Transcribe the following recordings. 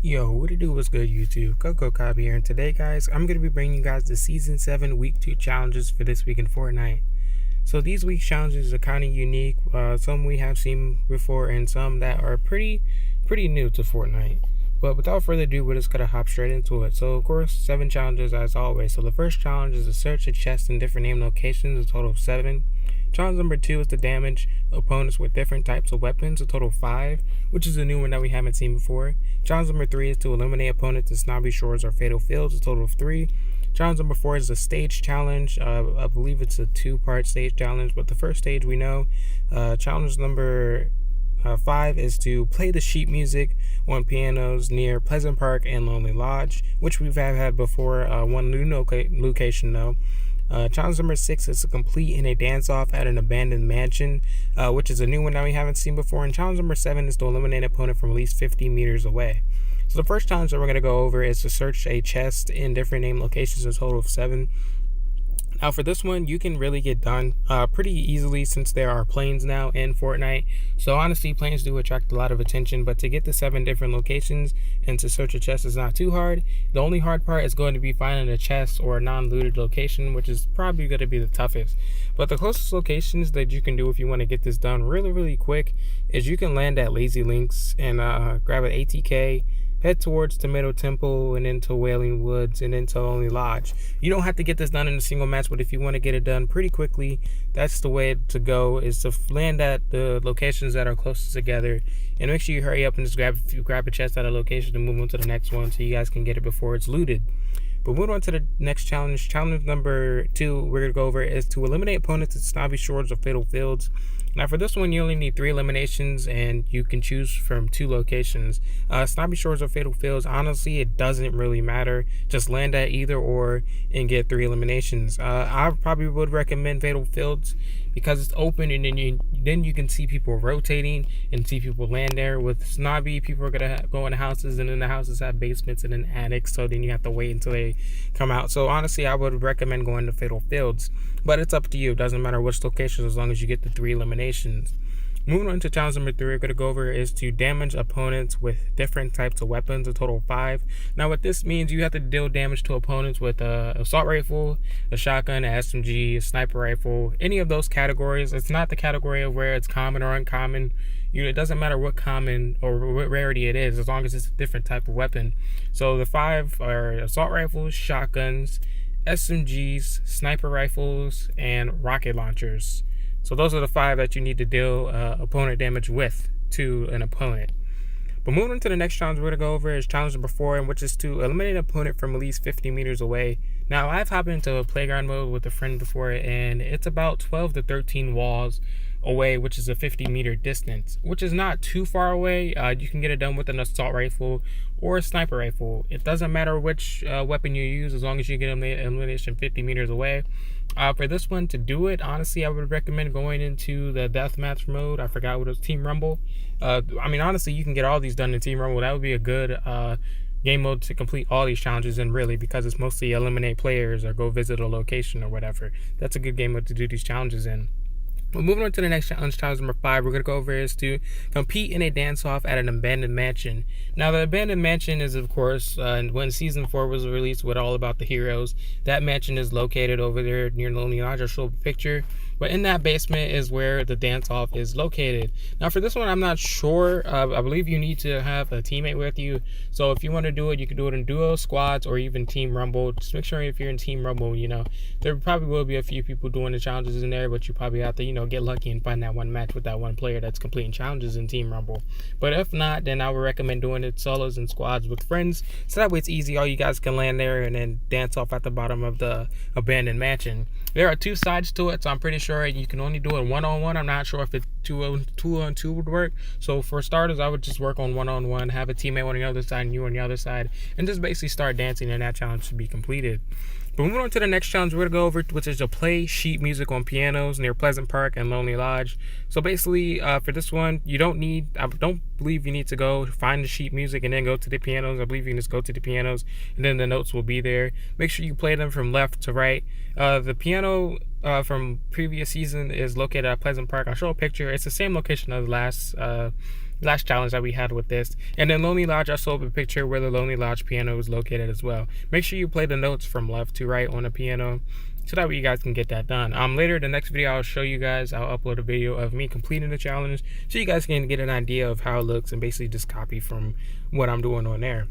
Yo, what it do? What's good, YouTube? Coco Cobb here, and today, guys, I'm going to be bringing you guys the Season 7 Week 2 challenges for this week in Fortnite. So these week's challenges are kind of unique. Some we have seen before, and some that are pretty new to Fortnite. But without further ado, we're just going to hop straight into it. So, of course, 7 challenges as always. So the first challenge is to search a chest in different named locations, a total of 7. Challenge number 2 is to damage opponents with different types of weapons, a total of 5, which is a new one that we haven't seen before. Challenge number 3 is to eliminate opponents in snobby shores or fatal fields, a total of 3. Challenge number 4 is a stage challenge. I believe it's a 2-part stage challenge, but the first stage we know. Challenge number 5 is to play the sheet music on pianos near Pleasant Park and Lonely Lodge, which we've had before. One new location though. Challenge number 6 is to complete in a dance-off at an abandoned mansion, which is a new one that we haven't seen before. And challenge number 7 is to eliminate an opponent from at least 50 meters away. So the first challenge that we're going to go over is to search a chest in different named locations, a total of 7. Now for this one, you can really get done pretty easily since there are planes now in Fortnite. So honestly, planes do attract a lot of attention, but to get to 7 different locations and to search a chest is not too hard. The only hard part is going to be finding a chest or a non-looted location, which is probably going to be the toughest. But the closest locations that you can do if you want to get this done really quick is you can land at Lazy Links and grab an ATK, head towards Tomato Temple and into Wailing Woods and into Lonely Lodge. You don't have to get this done in a single match, but if you want to get it done pretty quickly, that's the way to go, is to land at the locations that are closest together. And make sure you hurry up and just grab a chest at a location and move on to the next one so you guys can get it before it's looted. But moving on to the next challenge. Challenge number 2 we're going to go over is to eliminate opponents at snobby shores or fatal fields. Now for this one, you only need 3 eliminations, and you can choose from 2 locations. Snobby shores or fatal fields, honestly, it doesn't really matter. Just land at either or and get 3 eliminations. I probably would recommend fatal fields because it's open, and then you can see people rotating and see people land there. With snobby, people are gonna go into houses, and then the houses have basements and then attics, so then you have to wait until they come out. So honestly, I would recommend going to fatal fields, but it's up to you. It doesn't matter which location as long as you get the 3 eliminations. Moving on to challenge number 3 we're going to go over is to damage opponents with different types of weapons, a total of 5. Now what this means, you have to deal damage to opponents with a assault rifle, a shotgun, an SMG, a sniper rifle, any of those categories. It's not the category of where it's common or uncommon. It doesn't matter what common or what rarity it is, as long as it's a different type of weapon. So the 5 are assault rifles, shotguns, SMGs, sniper rifles, and rocket launchers. So those are the 5 that you need to deal opponent damage with to an opponent. But moving on to the next challenge we're going to go over is challenge number 4, which is to eliminate an opponent from at least 50 meters away. Now, I've hopped into a playground mode with a friend before, and it's about 12 to 13 walls away, which is a 50-meter distance, which is not too far away. You can get it done with an assault rifle or a sniper rifle. It doesn't matter which weapon you use, as long as you get elimination 50 meters away. For this one, to do it, honestly, I would recommend going into the deathmatch mode. I forgot what it was, Team Rumble. Honestly, you can get all these done in Team Rumble. That would be a good game mode to complete all these challenges in, really, because it's mostly eliminate players or go visit a location or whatever. That's a good game mode to do these challenges in. But moving on to the next challenge number 5 we're going to go over is to compete in a dance-off at an abandoned mansion. Now, the abandoned mansion is, of course, when Season 4 was released with All About the Heroes, that mansion is located over there near Lonely Lodge. I'll show a picture. But in that basement is where the dance-off is located. Now, for this one, I'm not sure. I believe you need to have a teammate with you. So if you want to do it, you can do it in duo, squads, or even Team Rumble. Just make sure if you're in Team Rumble, there probably will be a few people doing the challenges in there, but you probably have to, get lucky and find that one match with that one player that's completing challenges in Team Rumble. But if not, then I would recommend doing it solos and squads with friends. So that way it's easy. All you guys can land there and then dance off at the bottom of the abandoned mansion. There are 2 sides to it, so I'm pretty sure you can only do it one-on-one. I'm not sure if it's two-on-2 would work. So for starters, I would just work on one-on-one, have a teammate on the other side and you on the other side, and just basically start dancing, and that challenge should be completed. But moving on to the next challenge we're going to go over, which is to play sheet music on pianos near Pleasant Park and Lonely Lodge. So basically, for this one, I don't believe you need to go find the sheet music and then go to the pianos. I believe you can just go to the pianos and then the notes will be there. Make sure you play them from left to right. The piano from previous season is located at Pleasant Park. I'll show a picture. It's the same location as last last challenge that we had with this. And then Lonely Lodge, I saw up a picture where the Lonely Lodge piano is located as well. Make sure you play the notes from left to right on the piano, so that way you guys can get that done. Later, the next video, I'll show you guys, I'll upload a video of me completing the challenge, so you guys can get an idea of how it looks and basically just copy from what I'm doing on there.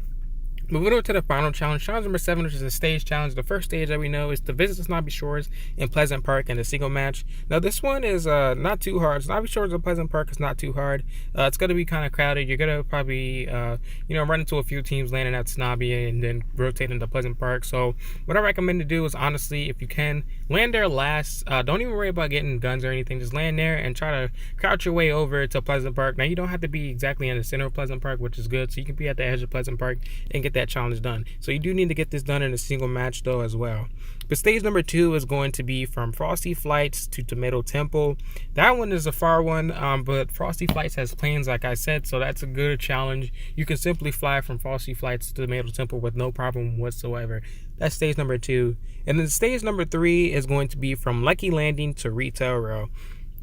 Moving on to the final challenge, challenge number 7, which is a stage challenge. The first stage that we know is to visit the Snobby Shores in Pleasant Park in a single match. Now this one is not too hard. Snobby Shores of Pleasant Park is not too hard. It's going to be kind of crowded. You're going to probably run into a few teams landing at Snobby and then rotate into Pleasant Park. So what I recommend to do is, honestly, if you can, land there last. Don't even worry about getting guns or anything. Just land there and try to crouch your way over to Pleasant Park. Now you don't have to be exactly in the center of Pleasant Park, which is good. So you can be at the edge of Pleasant Park and get that challenge done. So you do need to get this done in a single match though as well. But stage number 2 is going to be from Frosty Flights to Tomato Temple. That one is a far one, but Frosty Flights has planes, like I said, so that's a good challenge. You can simply fly from Frosty Flights to Tomato Temple with no problem whatsoever. That's stage number 2. And then stage number 3 is going to be from Lucky Landing to Retail Row.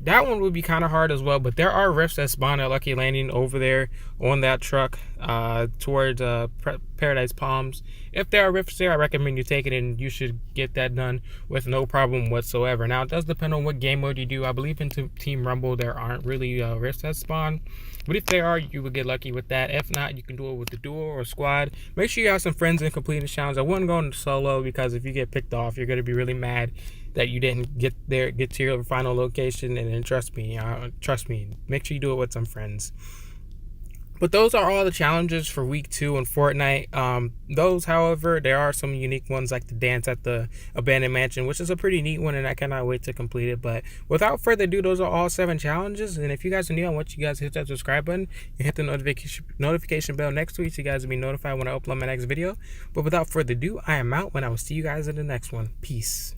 That one would be kind of hard as well, but there are rifts that spawn at Lucky Landing over there on that truck towards Paradise Palms. If there are rifts there, I recommend you take it, and you should get that done with no problem whatsoever. Now, it does depend on what game mode you do. I believe in Team Rumble there aren't really rifts that spawn, but if there are, you would get lucky with that. If not, you can do it with the duo or squad. Make sure you have some friends and complete the challenge. I wouldn't go into solo, because if you get picked off, you're going to be really mad that you didn't get to your final location. And then trust me, make sure you do it with some friends. But those are all the challenges for week 2 in Fortnite. Those, however, there are some unique ones, like the dance at the abandoned mansion, which is a pretty neat one, and I cannot wait to complete it. But without further ado, those are all 7 challenges. And if you guys are new, I want you guys to hit that subscribe button and hit the notification bell next to it, so you guys will be notified when I upload my next video. But without further ado, I am out, and I will see you guys in the next one. Peace.